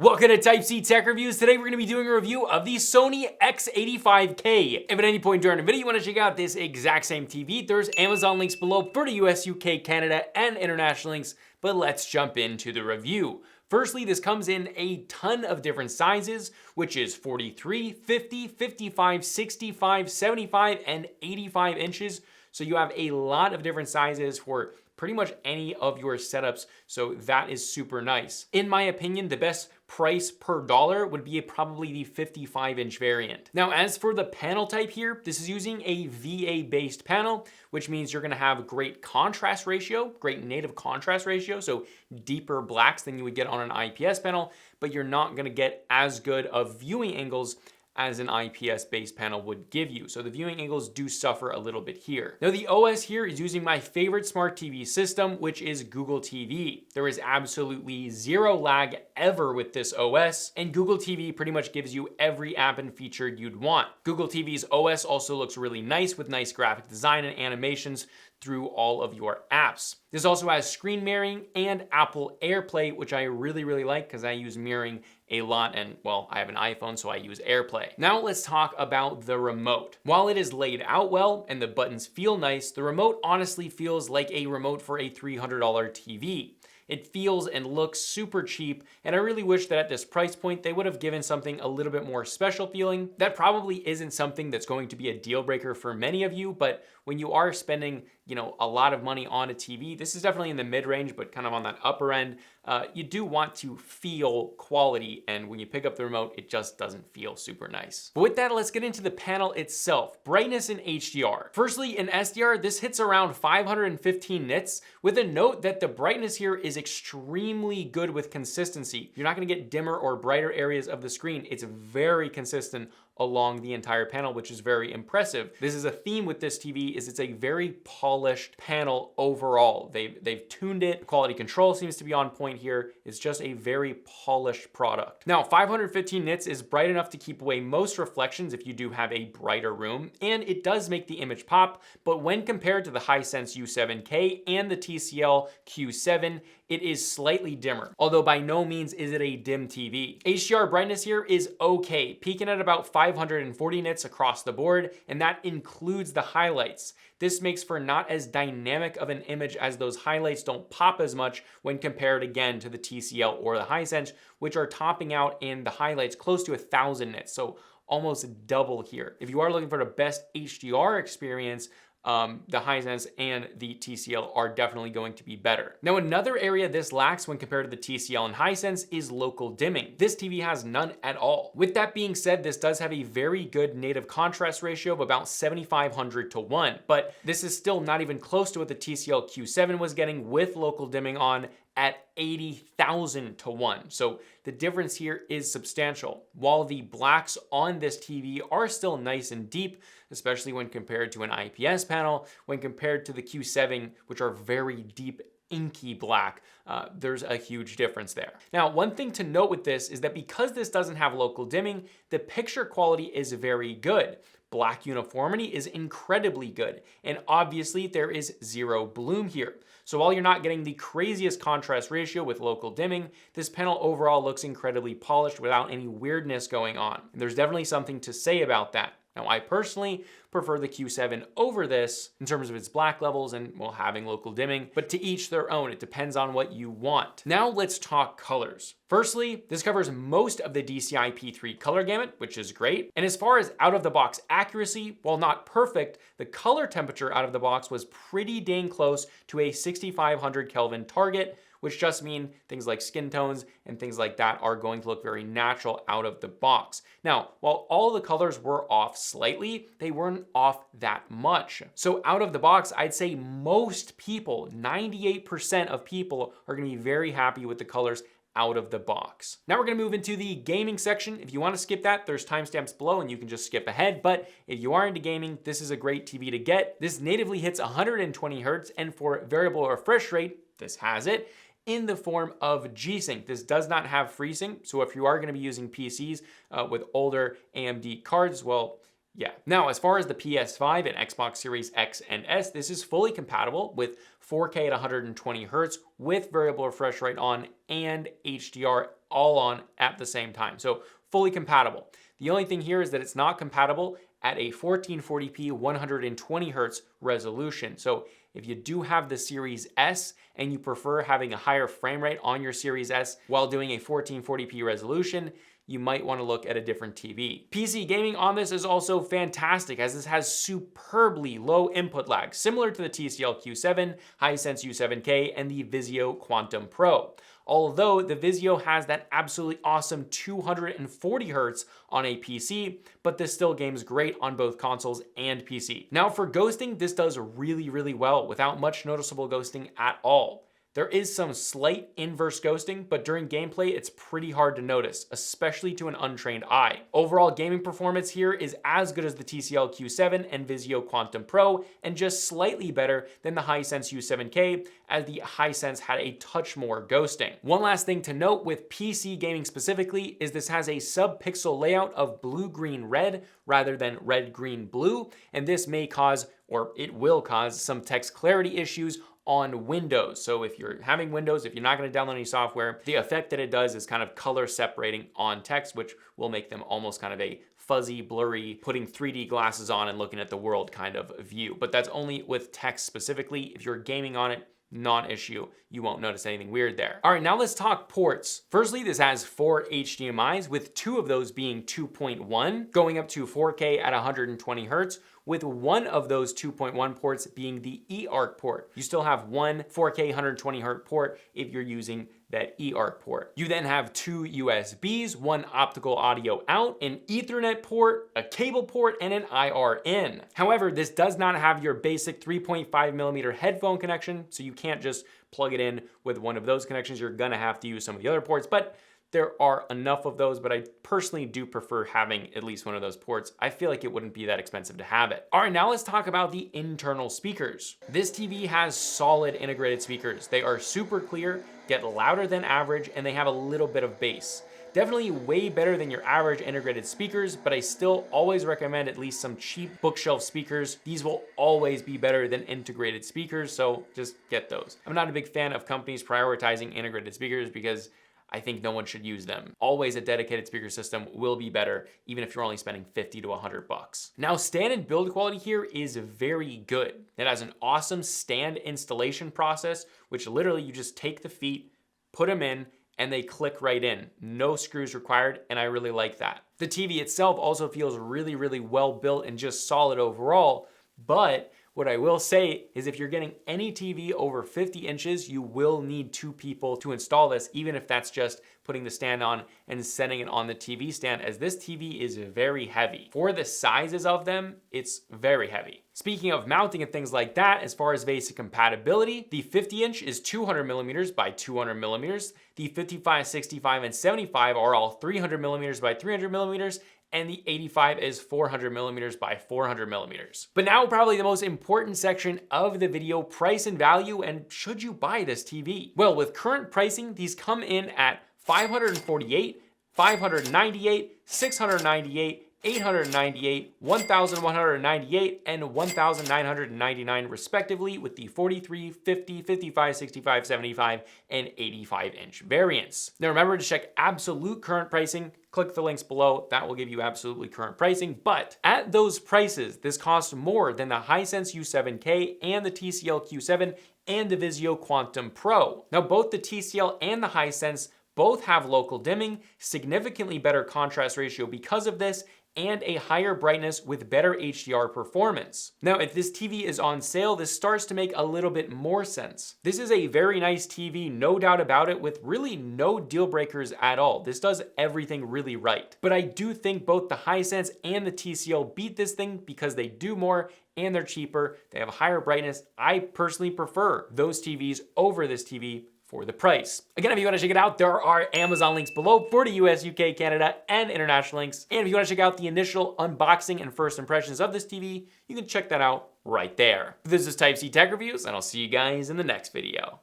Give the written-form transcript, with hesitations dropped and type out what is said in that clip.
Welcome to Type C Tech Reviews. Today we're going to be doing a review of the Sony X85K. If at any point during the video you want to check out this exact same TV, there's Amazon links below for the US, UK, Canada, and international links, but let's jump into the review. Firstly, this comes in a ton of different sizes, which is 43, 50, 55, 65, 75, and 85 inches. So you have a lot of different sizes for pretty much any of your setups, so that is super nice. In my opinion, the best price per dollar would be probably the 55-inch variant. Now, as for the panel type here, this is using a VA-based panel, which means you're gonna have great contrast ratio, great native contrast ratio, so deeper blacks than you would get on an IPS panel, but you're not gonna get as good of viewing angles as an IPS-based panel would give you. So the viewing angles do suffer a little bit here. Now the OS here is using my favorite smart TV system, which is Google TV. There is absolutely zero lag ever with this OS, and Google TV pretty much gives you every app and feature you'd want. Google TV's OS also looks really nice with nice graphic design and animations through all of your apps. This also has screen mirroring and Apple AirPlay, which I really like because I use mirroring a lot, and well, I have an iPhone, so I use AirPlay. Now let's talk about the remote. While it is laid out well and the buttons feel nice, the remote honestly feels like a remote for a $300 TV. It feels and looks super cheap, and I really wish that at this price point, they would have given something a little bit more special feeling. That probably isn't something that's going to be a deal breaker for many of you, but when you are spending, a lot of money on a TV, this is definitely in the mid-range, but kind of on that upper end, you do want to feel quality, and when you pick up the remote, it just doesn't feel super nice. But with that, let's get into the panel itself. Brightness and HDR. Firstly, in SDR, this hits around 515 nits, with a note that the brightness here is extremely good with consistency. You're not gonna get dimmer or brighter areas of the screen. It's very consistent along the entire panel, which is very impressive. This is a theme with this TV, is it's a very polished panel overall. They've tuned it. Quality control seems to be on point here. It's just a very polished product. Now, 515 nits is bright enough to keep away most reflections if you do have a brighter room, and it does make the image pop, but when compared to the Hisense U7K and the TCL Q7, it is slightly dimmer, although by no means is it a dim TV. HDR brightness here is okay, peaking at about 540 nits across the board, and that includes the highlights. This makes for not as dynamic of an image, as those highlights don't pop as much when compared again to the TCL or the Hisense, which are topping out in the highlights close to 1,000 nits, so almost double here. If you are looking for the best HDR experience, the Hisense and the TCL are definitely going to be better. Now, another area this lacks when compared to the TCL and Hisense is local dimming. This TV has none at all. With that being said, this does have a very good native contrast ratio of about 7,500 to 1, but this is still not even close to what the TCL Q7 was getting with local dimming on at 80,000 to 1. So the difference here is substantial. While the blacks on this TV are still nice and deep, especially when compared to an IPS panel, when compared to the Q7, which are very deep, inky black, there's a huge difference there. Now, one thing to note with this is that because this doesn't have local dimming, the picture quality is very good. Black uniformity is incredibly good, and obviously there is zero bloom here. So while you're not getting the craziest contrast ratio with local dimming, this panel overall looks incredibly polished without any weirdness going on. And there's definitely something to say about that. Now, I personally prefer the Q7 over this in terms of its black levels and, well, having local dimming, but to each their own. It depends on what you want. Now let's talk colors. Firstly, this covers most of the DCI P3 color gamut, which is great. And as far as out-of-the-box accuracy, while not perfect, the color temperature out of the box was pretty dang close to a 6,500 Kelvin target, which just mean things like skin tones and things like that are going to look very natural out of the box. Now, while all the colors were off slightly, they weren't off that much. So out of the box, I'd say most people, 98% of people, are gonna be very happy with the colors out of the box. Now we're gonna move into the gaming section. If you wanna skip that, there's timestamps below and you can just skip ahead, but if you are into gaming, this is a great TV to get. This natively hits 120 Hertz, and for variable refresh rate, this has it, in the form of G-Sync. This does not have FreeSync, so if you are gonna be using PCs with older AMD cards, well, Yeah. Now, as far as the PS5 and Xbox Series X and S, this is fully compatible with 4K at 120 Hz with variable refresh rate on and HDR all on at the same time. So fully compatible. The only thing here is that it's not compatible at a 1440p 120 Hz resolution. So if you do have the Series S and you prefer having a higher frame rate on your Series S while doing a 1440p resolution, you might want to look at a different TV. PC gaming on this is also fantastic, as this has superbly low input lag, similar to the TCL Q7, Hisense U7K, and the Vizio Quantum Pro. Although the Vizio has that absolutely awesome 240 Hz on a PC, but this still games great on both consoles and PC. Now for ghosting, this does really, really well without much noticeable ghosting at all. There is some slight inverse ghosting, but during gameplay, it's pretty hard to notice, especially to an untrained eye. Overall gaming performance here is as good as the TCL Q7 and Vizio Quantum Pro, and just slightly better than the Hisense U7K, as the Hisense had a touch more ghosting. One last thing to note with PC gaming specifically is this has a sub-pixel layout of blue-green-red rather than red-green-blue, and this may cause, or it will cause, some text clarity issues on Windows. So if you're having Windows, if you're not gonna download any software, the effect that it does is kind of color separating on text, which will make them almost kind of a fuzzy, blurry, putting 3D glasses on and looking at the world kind of view. But that's only with text specifically. If you're gaming on it, non-issue. You won't notice anything weird there. All right, now let's talk ports. Firstly, this has 4 HDMIs, with 2 of those being 2.1, going up to 4K at 120 Hz, with one of those 2.1 ports being the eARC port. You still have one 4K 120 Hz port if you're using that eARC port. You then have 2 USBs, one optical audio out, an Ethernet port, a cable port, and an IR in. However, this does not have your basic 3.5mm headphone connection, so you can't just plug it in with one of those connections. You're gonna have to use some of the other ports, but there are enough of those, but I personally do prefer having at least one of those ports. I feel like it wouldn't be that expensive to have it. All right, now let's talk about the internal speakers. This TV has solid integrated speakers. They are super clear, get louder than average, and they have a little bit of bass. Definitely way better than your average integrated speakers, but I still always recommend at least some cheap bookshelf speakers. These will always be better than integrated speakers, so just get those. I'm not a big fan of companies prioritizing integrated speakers because I think no one should use them. Always a dedicated speaker system will be better, even if you're only spending 50 to 100 bucks. Now, stand and build quality here is very good. It has an awesome stand installation process, which literally you just take the feet, put them in, and they click right in. No screws required, and I really like that. The TV itself also feels really, really well built and just solid overall, but what I will say is if you're getting any TV over 50 inches, you will need 2 people to install this, even if that's just putting the stand on and setting it on the TV stand, as this TV is very heavy. For the sizes of them, it's very heavy. Speaking of mounting and things like that, as far as Vesa compatibility, the 50-inch is 200mm by 200mm. The 55, 65, and 75 are all 300mm by 300mm, and the 85 is 400mm by 400mm. But now probably the most important section of the video, price and value, and should you buy this TV? Well, with current pricing, these come in at $548, $598, $698, $898, $1,198, and $1,999 respectively, with the 43, 50, 55, 65, 75, and 85-inch variants. Now remember to check absolute current pricing. Click the links below, that will give you absolutely current pricing. But at those prices, this costs more than the Hisense U7K and the TCL Q7 and the Vizio Quantum Pro. Now both the TCL and the Hisense both have local dimming, significantly better contrast ratio because of this, and a higher brightness with better HDR performance. Now, if this TV is on sale, this starts to make a little bit more sense. This is a very nice TV, no doubt about it, with really no deal breakers at all. This does everything really right. But I do think both the Hisense and the TCL beat this thing because they do more and they're cheaper. They have a higher brightness. I personally prefer those TVs over this TV for the price. Again, if you want to check it out, there are Amazon links below for the US, UK, Canada, and international links. And if you want to check out the initial unboxing and first impressions of this TV, you can check that out right there. This is Type C Tech Reviews, and I'll see you guys in the next video.